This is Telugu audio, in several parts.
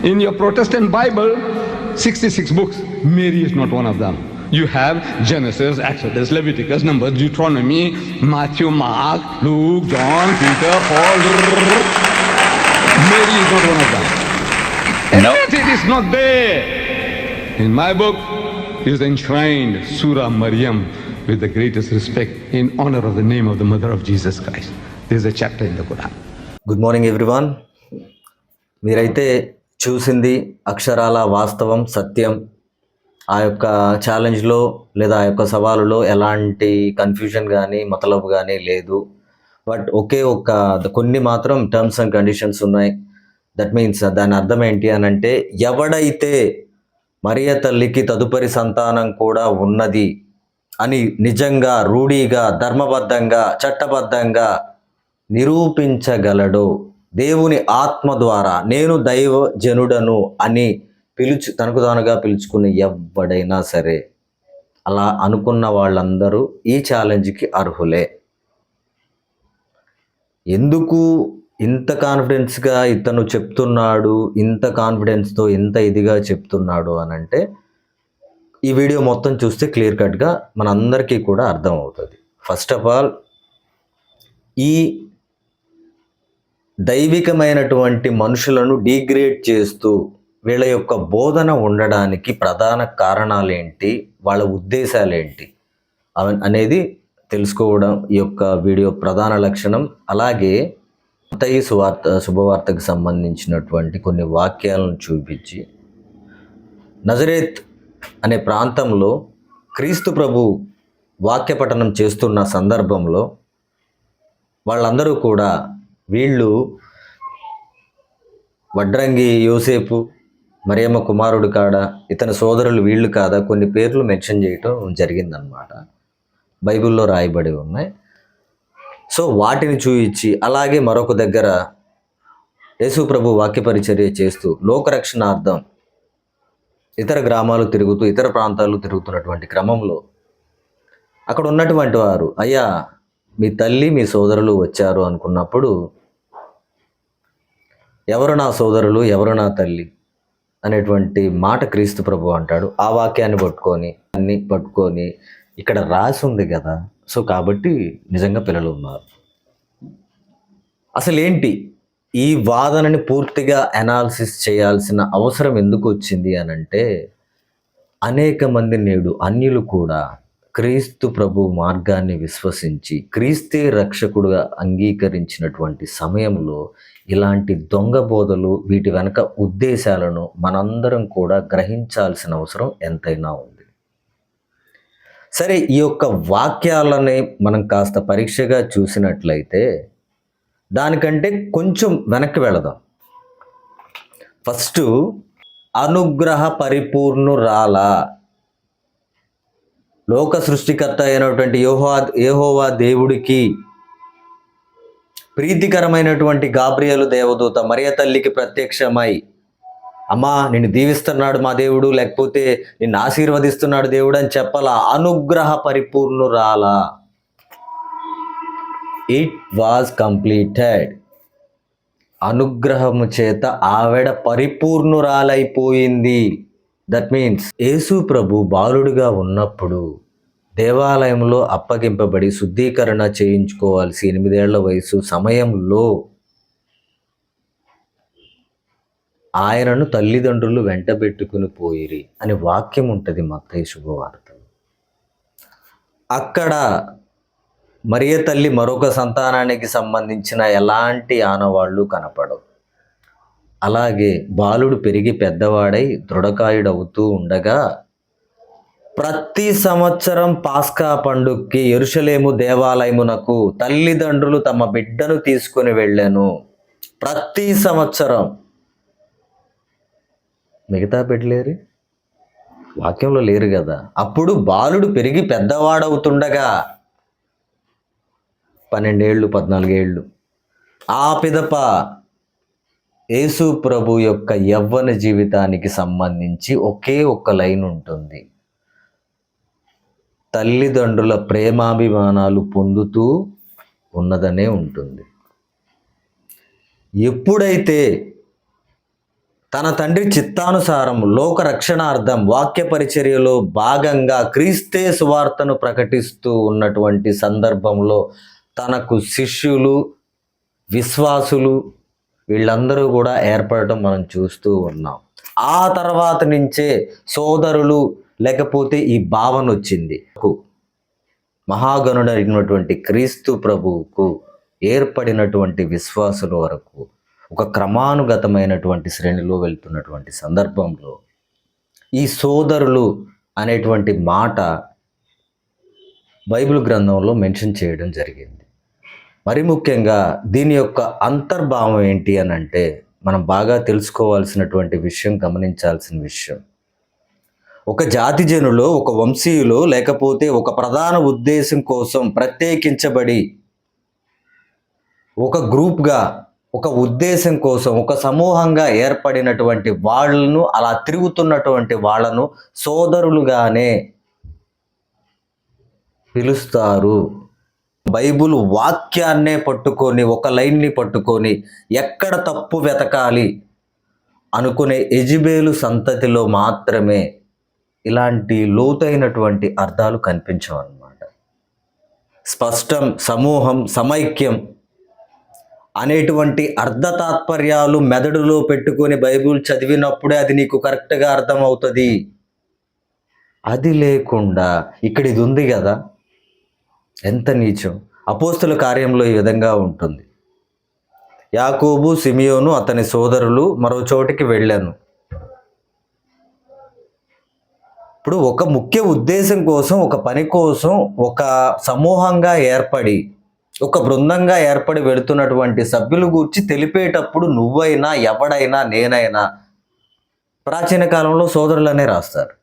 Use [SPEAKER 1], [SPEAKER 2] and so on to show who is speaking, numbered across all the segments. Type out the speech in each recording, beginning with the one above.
[SPEAKER 1] In your Protestant Bible, 66 books. Mary is not one of them. You have Genesis, Exodus, Leviticus, Numbers, Deuteronomy, Matthew, Mark, Luke, John, Peter, Paul. Mary is not one of them.
[SPEAKER 2] No.
[SPEAKER 1] It is not there. In my book is enshrined Surah Maryam with the greatest respect in honor of the name of the mother of Jesus Christ. There is a chapter in the Quran.
[SPEAKER 3] Good morning everyone. మీరైతే చూసింది అక్షరాల వాస్తవం, సత్యం. ఆ యొక్క ఛాలెంజ్లో లేదా ఆ యొక్క సవాలులో ఎలాంటి కన్ఫ్యూజన్ కానీ మతలబు కానీ లేదు. బట్ కొన్ని మాత్రం టర్మ్స్ అండ్ కండిషన్స్ ఉన్నాయి. దట్ మీన్స్ దాని అర్థం ఏంటి అని అంటే, ఎవడైతే మరియ తల్లికి తదుపరి సంతానం కూడా ఉన్నది అని నిజంగా రూఢిగా ధర్మబద్ధంగా చట్టబద్ధంగా నిరూపించగలడో, దేవుని ఆత్మ ద్వారా నేను దైవ జనుడను అని తనకు తానుగా పిలుచుకునే ఎవడైనా సరే, అలా అనుకున్న వాళ్ళందరూ ఈ ఛాలెంజ్కి అర్హులే. ఎందుకు ఇంత కాన్ఫిడెన్స్గా ఇతను చెప్తున్నాడు, ఇంత కాన్ఫిడెన్స్తో ఇంత ఇదిగా చెప్తున్నాడు అని అంటే, ఈ వీడియో మొత్తం చూస్తే క్లియర్ కట్గా మనందరికీ కూడా అర్థం అవుతుంది. ఫస్ట్ ఆఫ్ ఆల్, ఈ దైవికమైనటువంటి మనుషులను డిగ్రేడ్ చేస్తూ వీళ్ళ యొక్క బోధన ఉండడానికి ప్రధాన కారణాలేంటి, వాళ్ళ ఉద్దేశాలేంటి అనేది తెలుసుకోవడం ఈ యొక్క వీడియో ప్రధాన లక్షణం. అలాగే మత్తయి శుభవార్తకు సంబంధించినటువంటి కొన్ని వాక్యాలను చూపించి, నజరేత్ అనే ప్రాంతంలో క్రీస్తు ప్రభు వాక్య పఠనం చేస్తున్న సందర్భంలో వాళ్ళందరూ కూడా వీళ్ళు వడ్రంగి యోసేపు, మరియమ్మ కుమారుడు కాడా, ఇతని సోదరులు వీళ్ళు కాదా, కొన్ని పేర్లు మెన్షన్ చేయటం జరిగిందనమాట. బైబిల్లో రాయబడి ఉన్నాయి. సో వాటిని చూయించి, అలాగే మరొక దగ్గర యేసు ప్రభు వాక్య పరిచర్య చేస్తూ లోకరక్షణార్థం ఇతర గ్రామాలు తిరుగుతూ ఇతర ప్రాంతాలు తిరుగుతున్నటువంటి క్రమంలో అక్కడ ఉన్నటువంటి వారు, అయ్యా మీ తల్లి మీ సోదరులు వచ్చారు అనుకున్నప్పుడు, ఎవరు నా సోదరులు ఎవరు నా తల్లి అనేటువంటి మాట క్రీస్తు ప్రభు అంటాడు. ఆ వాక్యాన్ని పట్టుకొని ఇక్కడ రాసి ఉంది కదా, సో కాబట్టి నిజంగా పిల్లలు ఉన్నారు. అసలు ఏంటి ఈ వాదనని పూర్తిగా అనాలిసిస్ చేయాల్సిన అవసరం ఎందుకు వచ్చింది అని అంటే, అనేక మంది నేడు అన్యులు కూడా క్రీస్తు ప్రభు మార్గాన్ని విశ్వసించి క్రీస్తే రక్షకుడుగా అంగీకరించినటువంటి సమయంలో ఇలాంటి దొంగ బోధలు, వీటి వెనక ఉద్దేశాలను మనందరం కూడా గ్రహించాల్సిన అవసరం ఎంతైనా ఉంది. సరే, ఈ యొక్క వాక్యాలని మనం కాస్త పరీక్షగా చూసినట్లయితే దానికంటే కొంచెం వెనక్కి వెళదాం. ఫస్ట్, అనుగ్రహ పరిపూర్ణురాల, లోక సృష్టికర్త అయినటువంటి యెహోవా దేవుడికి ప్రీతికరమైనటువంటి గాబ్రియేలు దేవదూత మరియ తల్లికి ప్రత్యక్షమై, అమ్మా నిన్ను దీవిస్తున్నాడు మా దేవుడు, లేకపోతే నిన్ను ఆశీర్వదిస్తున్నాడు దేవుడు అని చెప్పాలా. అనుగ్రహ పరిపూర్ణురాల. It was completed. అనుగ్రహము చేత ఆవిడ పరిపూర్ణురాలైపోయింది. దట్ మీన్స్ యేసు ప్రభు బాలుడుగా ఉన్నప్పుడు దేవాలయంలో అప్పగింపబడి శుద్ధీకరణ చేయించుకోవాల్సి 8 ఏళ్ల వయసు సమయంలో ఆయనను తల్లిదండ్రులు వెంటబెట్టుకుని పోయిరి అని వాక్యం ఉంటుంది మత్తయి శుభవార్తలో. అక్కడ మరియ తల్లి మరొక సంతానానికి సంబంధించిన ఎలాంటి ఆనవాళ్ళు కనపడవు. అలాగే బాలుడు పెరిగి పెద్దవాడై దృఢకాయుడవుతూ ఉండగా ప్రతి సంవత్సరం పాస్కా పండుగకి యెరూషలేము దేవాలయమునకు తల్లిదండ్రులు తమ బిడ్డను తీసుకొని వెళ్ళాను. ప్రతి సంవత్సరం. మిగతా బిడ్డలేరు, వాక్యంలో లేరు కదా. అప్పుడు బాలుడు పెరిగి పెద్దవాడవుతుండగా 12 ఏళ్ళు 14 ఏళ్ళు ఆ పిదప యేసు ప్రభు యొక్క యవ్వన జీవితానికి సంబంధించి ఒకే ఒక్క లైన్ ఉంటుంది. తల్లిదండ్రుల ప్రేమాభిమానాలు పొందుతూ ఉన్నదనే ఉంటుంది. ఎప్పుడైతే తన తండ్రి చిత్తానుసారం లోక రక్షణార్థం వాక్య పరిచర్యలో భాగంగా క్రీస్తే సువార్తను ప్రకటిస్తూ ఉన్నటువంటి సందర్భంలో తనకు శిష్యులు, విశ్వాసులు వీళ్ళందరూ కూడా ఏర్పడటం మనం చూస్తూ ఉన్నాం. ఆ తర్వాత నుంచే సోదరులు లేకపోతే ఈ భావన వచ్చింది. మహాగణుడైనటువంటి క్రీస్తు ప్రభువుకు ఏర్పడినటువంటి విశ్వాసుల వరకు ఒక క్రమానుగతమైనటువంటి శ్రేణిలో వెళ్తున్నటువంటి సందర్భంలో ఈ సోదరులు అనేటువంటి మాట బైబిల్ గ్రంథంలో మెన్షన్ చేయడం జరిగింది. మరి ముఖ్యంగా దీని యొక్క అంతర్భావం ఏంటి అని అంటే మనం బాగా తెలుసుకోవాల్సినటువంటి విషయం, గమనించాల్సిన విషయం, ఒక జాతి జనులో, ఒక వంశీయులో లేకపోతే ఒక ప్రధాన ఉద్దేశం కోసం ప్రత్యేకించబడి ఒక గ్రూప్గా, ఒక ఉద్దేశం కోసం, ఒక సమూహంగా ఏర్పడినటువంటి వాళ్ళను, అలా తిరుగుతున్నటువంటి వాళ్ళను సోదరులుగానే పిలుస్తారు. బైబిల్ వాక్యాన్నే పట్టుకొని, ఒక లైన్ని పట్టుకొని ఎక్కడ తప్పు వెతకాలి అనుకునే యెజెబెలు సంతతిలో మాత్రమే ఇలాంటి లోతైనటువంటి అర్థాలు కనిపించవన్నమాట. స్పష్టం, సమూహం, సమైక్యం అనేటువంటి అర్థ తాత్పర్యాలు మెదడులో పెట్టుకొని బైబిల్ చదివినప్పుడే అది నీకు కరెక్ట్గా అర్థమవుతుంది. అది లేకుండా ఇక్కడ ఇది ఉంది కదా, ఎంత నీచం. అపోస్తుల కార్యంలో ఈ విధంగా ఉంటుంది. యాకోబు, సిమియోను, అతని సోదరులు మరో చోటికి వెళ్ళాను. ఇప్పుడు ఒక ముఖ్య ఉద్దేశం కోసం, ఒక పని కోసం, ఒక సమూహంగా ఏర్పడి, ఒక బృందంగా ఏర్పడి వెళుతున్నటువంటి సభ్యుల గురించి తెలిపేటప్పుడు నువ్వైనా, ఎవడైనా, నేనైనా ప్రాచీన కాలంలో సోదరులనే రాస్తారు.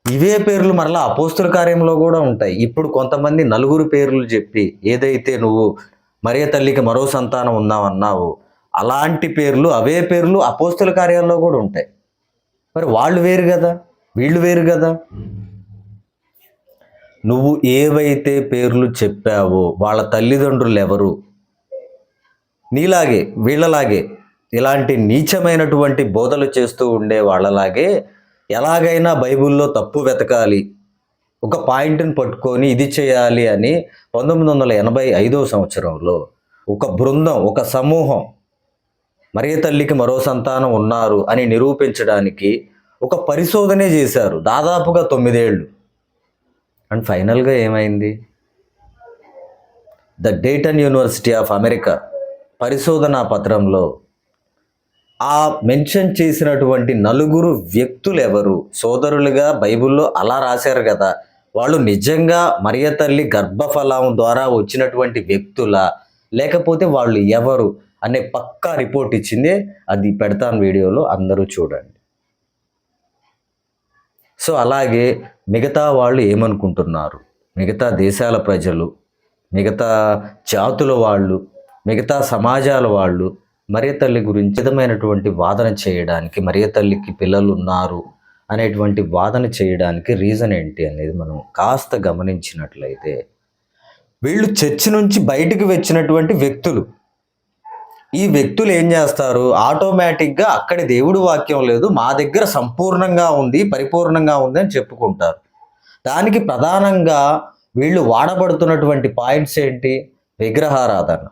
[SPEAKER 3] ఇవే పేర్లు మరలా అపోస్తుల కార్యంలో కూడా ఉంటాయి. ఇప్పుడు కొంతమంది నలుగురు పేర్లు చెప్పి, ఏదైతే నువ్వు మరియ తల్లికి మరో సంతానం ఉన్నావన్నావు అలాంటి పేర్లు, అవే పేర్లు అపోస్తుల కార్యాల్లో కూడా ఉంటాయి. మరి వాళ్ళు వేరు కదా, వీళ్ళు వేరు కదా. నువ్వు ఏవైతే పేర్లు చెప్పావో వాళ్ళ తల్లిదండ్రులు ఎవరు? నీలాగే, వీళ్ళలాగే ఇలాంటి నీచమైనటువంటి బోధలు చేస్తూ ఉండే వాళ్ళలాగే ఎలాగైనా బైబిల్లో తప్పు వెతకాలి, ఒక పాయింట్ని పట్టుకొని ఇది చేయాలి అని 1985 సంవత్సరంలో ఒక బృందం, ఒక సమూహం మరియ తల్లికి మరో సంతానం ఉన్నారు అని నిరూపించడానికి ఒక పరిశోధనే చేశారు, దాదాపుగా 9 ఏళ్ళు. అండ్ ఫైనల్గా ఏమైంది? The Dayton university of America పరిశోధనా పత్రంలో ఆ మెన్షన్ చేసినటువంటి నలుగురు వ్యక్తులు ఎవరు? సోదరులుగా బైబిల్లో అలా రాశారు కదా, వాళ్ళు నిజంగా మరియ తల్లి గర్భఫలం ద్వారా వచ్చినటువంటి వ్యక్తులా, లేకపోతే వాళ్ళు ఎవరు అనే పక్కా రిపోర్ట్ ఇచ్చింది. అది పెడతాను వీడియోలో, అందరూ చూడండి. సో అలాగే మిగతా వాళ్ళు ఏమనుకుంటున్నారు, మిగతా దేశాల ప్రజలు, మిగతా జాతుల వాళ్ళు, మిగతా సమాజాల వాళ్ళు మరియ తల్లి గురించి విధమైనటువంటి వాదన చేయడానికి, మరియ తల్లికి పిల్లలు ఉన్నారు అనేటువంటి వాదన చేయడానికి రీజన్ ఏంటి అనేది మనం కాస్త గమనించినట్లయితే, వీళ్ళు చర్చి నుంచి బయటికి వచ్చినటువంటి వ్యక్తులు. ఈ వ్యక్తులు ఏం చేస్తారు? ఆటోమేటిక్గా అక్కడి దేవుడి వాక్యం లేదు, మా దగ్గర సంపూర్ణంగా ఉంది, పరిపూర్ణంగా ఉంది అని చెప్పుకుంటారు. దానికి ప్రధానంగా వీళ్ళు వాడబడుతున్నటువంటి పాయింట్స్ ఏంటి? విగ్రహారాధన.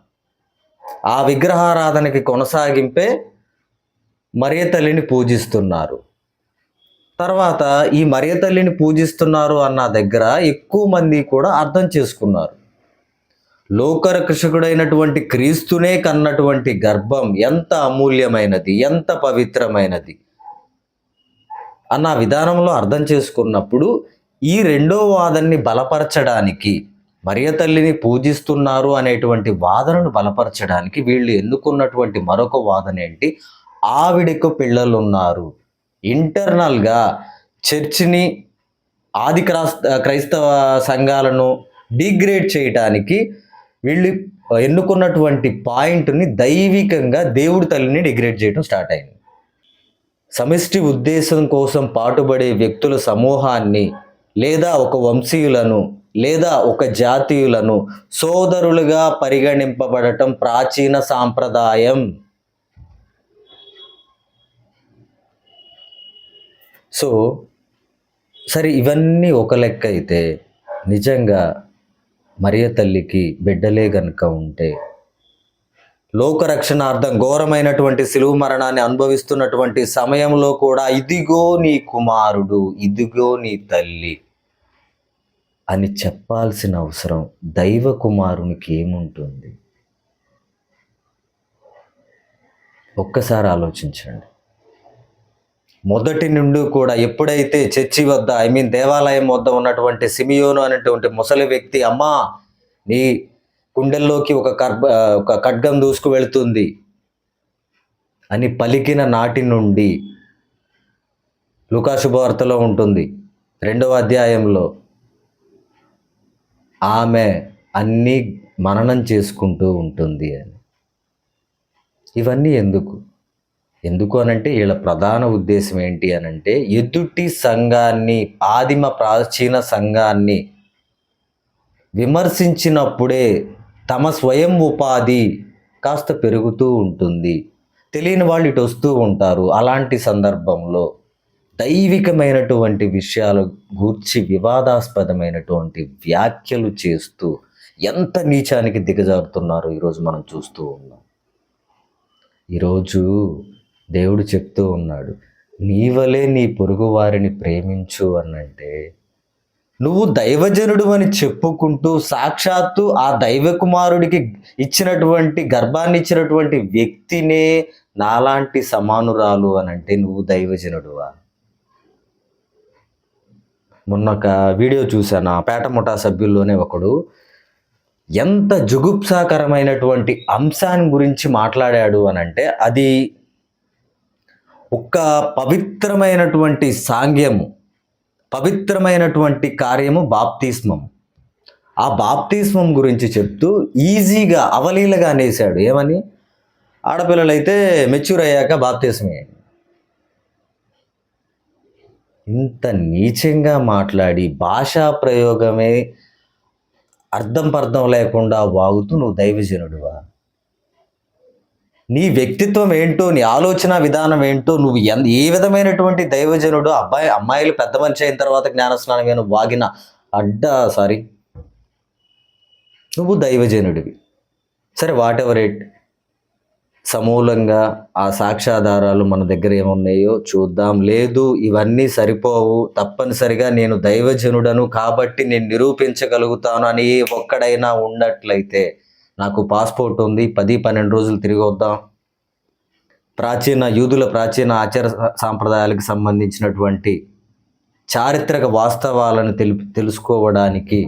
[SPEAKER 3] ఆ విగ్రహారాధనకి కొనసాగింపే మరియ తల్లిని పూజిస్తున్నారు. తర్వాత ఈ మరియ తల్లిని పూజిస్తున్నారు అన్న దగ్గర ఎక్కువ మంది కూడా అర్థం చేసుకున్నారు, లోకరక్షకుడైనటువంటి క్రీస్తునే కన్నటువంటి గర్భం ఎంత అమూల్యమైనది, ఎంత పవిత్రమైనది అన్న విధానంలో అర్థం చేసుకున్నప్పుడు ఈ రెండో వాదనని బలపరచడానికి, మరియ తల్లిని పూజిస్తున్నారు అనేటువంటి వాదనను బలపరచడానికి వీళ్ళు ఎన్నుకున్నటువంటి మరొక వాదన ఏంటి? ఆవిడకు పిల్లలు ఉన్నారు. ఇంటర్నల్గా చర్చిని, ఆది క్రైస్తవ సంఘాలను డిగ్రేడ్ చేయటానికి వీళ్ళు ఎన్నుకున్నటువంటి పాయింట్ని దైవికంగా దేవుడి తల్లిని డిగ్రేడ్ చేయడం స్టార్ట్ అయింది. సమిష్టి ఉద్దేశం కోసం పాటుపడే వ్యక్తుల సమూహాన్ని, లేదా ఒక వంశీయులను, లేదా ఒక జాతీయులను సోదరులుగా పరిగణింపబడటం ప్రాచీన సాంప్రదాయం. సో సరే, ఇవన్నీ ఒక లెక్క అయితే నిజంగా మరియ తల్లికి బిడ్డలే గనుక ఉంటే లోకరక్షణార్థం ఘోరమైనటువంటి శిలువ మరణాన్ని అనుభవిస్తున్నటువంటి సమయంలో కూడా ఇదిగో నీ కుమారుడు, ఇదిగో నీ తల్లి అని చెప్పాల్సిన అవసరం దైవ కుమారునికి ఏముంటుంది? ఒక్కసారి ఆలోచించండి. మొదటి నుండి కూడా ఎప్పుడైతే చర్చి వద్ద దేవాలయం వద్ద ఉన్నటువంటి సిమియోను అనేటువంటి ముసలి వ్యక్తి, అమ్మా నీ గుండెల్లోకి ఒక ఖడ్గం దూసుకు వెళుతుంది అని పలికిన నాటి నుండి, లూకా శుభవార్తలో ఉంటుంది 2వ అధ్యాయంలో, ఆమె అన్నీ మననం చేసుకుంటూ ఉంటుంది అని. ఇవన్నీ ఎందుకు అనంటే వీళ్ళ ప్రధాన ఉద్దేశం ఏంటి అనంటే ఎదుటి సంఘాన్ని, ఆదిమ ప్రాచీన సంఘాన్ని విమర్శించినప్పుడే తమ స్వయం ఉపాధి కాస్త పెరుగుతూ ఉంటుంది. తెలియని వాళ్ళు ఇటు వస్తూ ఉంటారు. అలాంటి సందర్భంలో దైవికమైనటువంటి విషయాల గూర్చి వివాదాస్పదమైనటువంటి వ్యాఖ్యలు చేస్తూ ఎంత నీచానికి దిగజారుతున్నారో ఈరోజు మనం చూస్తూ ఉన్నాం. ఈరోజు దేవుడు చెప్తూ ఉన్నాడు, నీ వలే నీ పొరుగు వారిని ప్రేమించు అనంటే, నువ్వు దైవజనుడు అని చెప్పుకుంటూ సాక్షాత్తు ఆ దైవ కుమారుడికి గర్భాన్ని ఇచ్చినటువంటి వ్యక్తినే నాలాంటి సమానురాలు అనంటే నువ్వు దైవజనుడువా? మొన్న ఒక వీడియో చూశాను, ఆ పేట ముఠా సభ్యుల్లోనే ఒకడు ఎంత జుగుప్సాకరమైనటువంటి అంశాన్ని గురించి మాట్లాడాడు అనంటే, అది ఒక పవిత్రమైనటువంటి సాంగ్యము, పవిత్రమైనటువంటి కార్యము బాప్తిస్మం. ఆ బాప్తిస్మం గురించి చెప్తూ ఈజీగా అవలీలగా అనేసాడు. ఏమని? ఆడపిల్లలైతే మెచ్యూర్ అయ్యాక బాప్తిస్మే. ఇంత నీచంగా మాట్లాడి భాషా ప్రయోగమే అర్థం పర్థం లేకుండా వాగుతూ నువ్వు దైవజనుడువా? నీ వ్యక్తిత్వం ఏంటో, నీ ఆలోచన విధానం ఏంటో, నువ్వు ఏ విధమైనటువంటి దైవజనుడు? అమ్మాయిలు పెద్ద మనిషి అయిన తర్వాత జ్ఞానస్నానం నువ్వు వాగిన నువ్వు దైవజనుడివి. సరే, వాట్ ఎవర్ ఇట్. సమూలంగా ఆ సాక్ష్యాధారాలు మన దగ్గర ఏమున్నాయో చూద్దాం. లేదు, ఇవన్నీ సరిపోవు, తప్పనిసరిగా నేను దైవజనుడను కాబట్టి నేను నిరూపించగలుగుతాను అని ఒక్కడైనా ఉన్నట్లయితే, నాకు పాస్పోర్ట్ ఉంది, 10-12 రోజులు తిరిగి వద్దాం, యూదుల ప్రాచీన ఆచార సాంప్రదాయాలకు సంబంధించినటువంటి చారిత్రక వాస్తవాలను తెలుసుకోవడానికి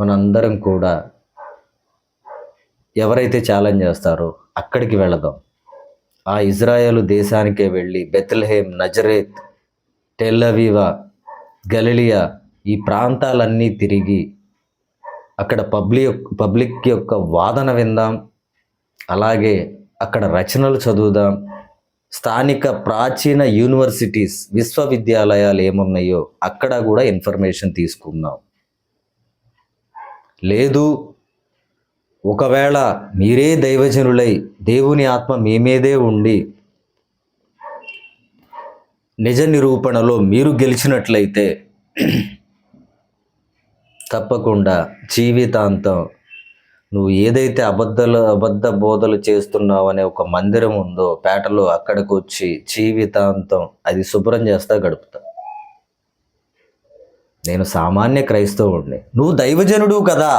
[SPEAKER 3] మనందరం కూడా ఎవరైతే ఛాలెంజ్ చేస్తారో అక్కడికి వెళదాం. ఆ ఇజ్రాయేలు దేశానికే వెళ్ళి Bethlehem, Nazareth, Tel Aviv, Galilee ఈ ప్రాంతాలన్నీ తిరిగి అక్కడ పబ్లిక్ యొక్క వాదన విందాం. అలాగే అక్కడ రచనలు చదువుదాం. స్థానిక ప్రాచీన యూనివర్సిటీస్, విశ్వవిద్యాలయాలు ఏమున్నాయో అక్కడ కూడా ఇన్ఫర్మేషన్ తీసుకుందాం. లేదు, ఒకవేళ మీరే దైవజనులై దేవుని ఆత్మ మీ మీదే ఉండి నిజ నిరూపణలో మీరు గెలిచినట్లయితే తప్పకుండా జీవితాంతం నువ్వు ఏదైతే అబద్ధ బోధలు చేస్తున్నావు అనే ఒక మందిరం ఉందో పేటలో, అక్కడికి వచ్చి జీవితాంతం అది శుభ్రం చేస్తా గడుపుతా. నేను సామాన్య క్రైస్తవుడిని, నువ్వు దైవజనుడు కదా.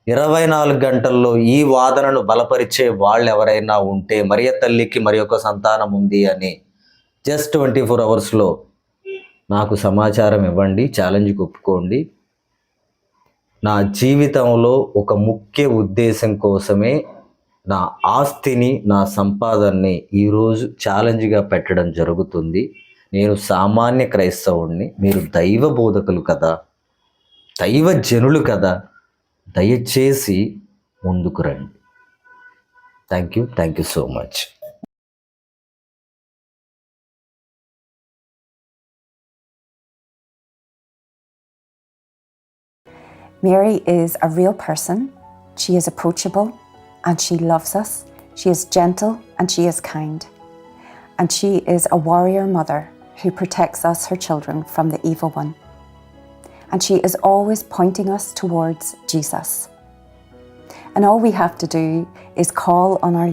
[SPEAKER 3] 24 గంటల్లో ఈ వాదనను బలపరిచే వాళ్ళు ఎవరైనా ఉంటే, మరియ తల్లికి మరి ఒక సంతానం ఉంది అని జస్ట్ 24 అవర్స్లో నాకు సమాచారం ఇవ్వండి, ఛాలెంజ్కి ఒప్పుకోండి. నా జీవితంలో ఒక ముఖ్య ఉద్దేశం కోసమే నా ఆస్తిని, నా సంపాదనని ఈరోజు ఛాలెంజ్గా పెట్టడం జరుగుతుంది. నేను సామాన్య క్రైస్తవుడిని, మీరు దైవ బోధకులు కదా, దైవజనులు కదా, దయచేసి ముందుకు రండి. Thank you so much.
[SPEAKER 2] Mary is a real person. She is approachable and she loves us. She is gentle and she is kind. And she is a warrior mother who protects us, her children, from the evil one. And she is always pointing us towards Jesus. And all we have to do is call on our